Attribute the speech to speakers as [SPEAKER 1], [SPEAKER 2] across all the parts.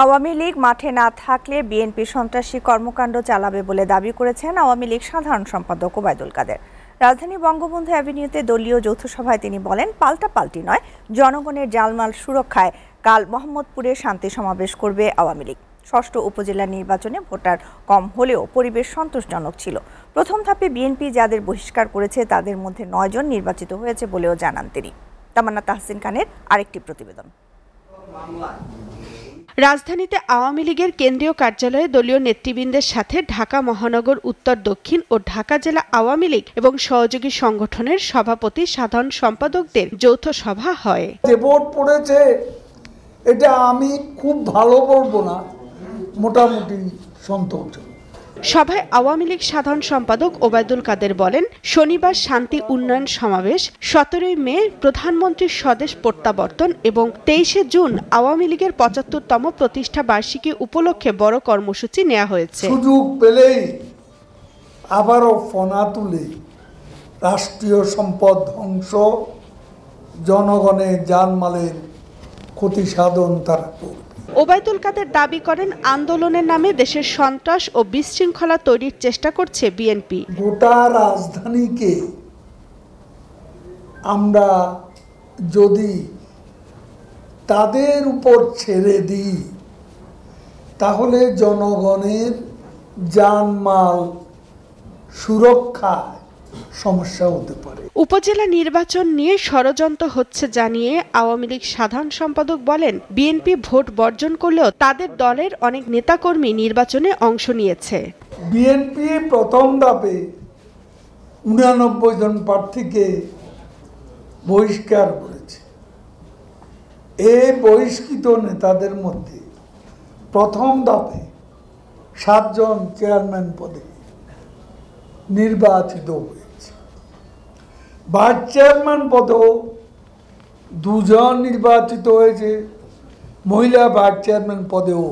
[SPEAKER 1] আওয়ামী লীগ মাঠে না থাকলে বিএনপি সন্ত্রাসী কর্মকাণ্ড চালাবে বলে দাবি করেছেন আওয়ামী লীগ সাধারণ সম্পাদক ওবায়দুল কাদের। রাজধানী বঙ্গবন্ধু অ্যাভিনিউতে দলীয় যৌথ সভায় তিনি বলেন, পাল্টাপাল্টি নয়, জনগণের জানমাল সুরক্ষায় কাল মোহাম্মদপুরে শান্তি সমাবেশ করবে আওয়ামী লীগ। ষষ্ঠ উপজেলা নির্বাচনে ভোটার কম হলেও পরিবেশ সন্তোষজনক ছিল। প্রথম ধাপে বিএনপি যাদের বহিষ্কার করেছে তাদের মধ্যে 9 জন নির্বাচিত হয়েছে বলেও জানান তিনি। তামান্না তাহসিন খানের আরেকটি প্রতিবেদন।
[SPEAKER 2] রাজধানীতে আওয়ামী লীগের কেন্দ্রীয় কার্যালয়ে দলীয় নেতৃবৃন্দের সাথে ঢাকা মহানগর উত্তর দক্ষিণ ও ঢাকা জেলা আওয়ামী লীগ এবং সহযোগী সংগঠনের সভাপতি সাধারণ সম্পাদকদের যৌথ সভা হয়।
[SPEAKER 3] যে ভোট পড়েছে এটা আমি খুব ভালো বলবো না, মোটামুটি সন্তোষ।
[SPEAKER 2] সভায় আওয়ামী লীগ সাধারণ সম্পাদক ওবায়দুল কাদের বলেন, শনিবার শান্তি উন্নয়ন সমাবেশ, 17 মে প্রধানমন্ত্রীর স্বদেশ প্রত্যাবর্তন এবং 23 জুন আওয়ামী লীগের 75তম প্রতিষ্ঠা বার্ষিকী উপলক্ষে বড় কর্মসূচি নেওয়া হয়েছে।
[SPEAKER 3] সুযোগ পেলেই আবারও ফনা তুলে রাষ্ট্রীয় সম্পদ ধ্বংস, জনগণের জানমালের ক্ষতি সাধন তারা করবে।
[SPEAKER 2] ওবায়দুল কাদের দাবি করেন, আন্দোলনের নামে দেশের সন্ত্রাস ও বিশৃঙ্খলা তৈরির চেষ্টা করছে বিএনপি।
[SPEAKER 3] গোটা রাজধানীকে আমরা যদি তাদের উপর ছেড়ে দিই তাহলে জনগণের জানমাল সুরক্ষায় সমস্যা হতে পারে।
[SPEAKER 2] উপজেলা নির্বাচন নিয়ে ষড়যন্ত্র হচ্ছে জানিয়ে আওয়ামী লীগ সাধারণ সম্পাদক বলেন, বিএনপি ভোট বর্জন করলেও তাদের দলের অনেক নেতাকর্মী নির্বাচনে অংশ নিয়েছে।
[SPEAKER 3] বিএনপি প্রথম ধাপে 89 জন প্রার্থীকে বহিষ্কার করেছে। এই বহিষ্কৃত নেতাদের মধ্যে প্রথম ধাপে 7 জন চেয়ারম্যান পদে নির্বাচিত হয়েছে। ভাইস চেয়ারম্যান পদেও 2 জন নির্বাচিত হয়েছে। মহিলা ভাইস চেয়ারম্যান পদেও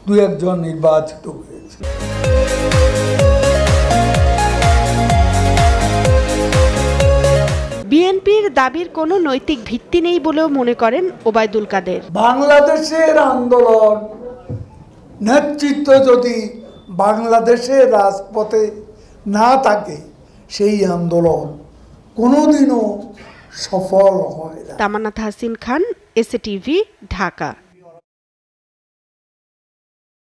[SPEAKER 3] 2-1 জন নির্বাচিত হয়েছে।
[SPEAKER 2] বিএনপির দাবির কোনো নৈতিক ভিত্তি নেই বলেও মনে করেন ওবায়দুল কাদের।
[SPEAKER 3] বাংলাদেশের আন্দোলন নেতৃত্ব যদি বাংলাদেশের রাজপথে না থাকে সেই আন্দোলন কোনোদিনও সফল হয় না।
[SPEAKER 2] তামান্না তাহসিন খান, এসএ টিভি, ঢাকা।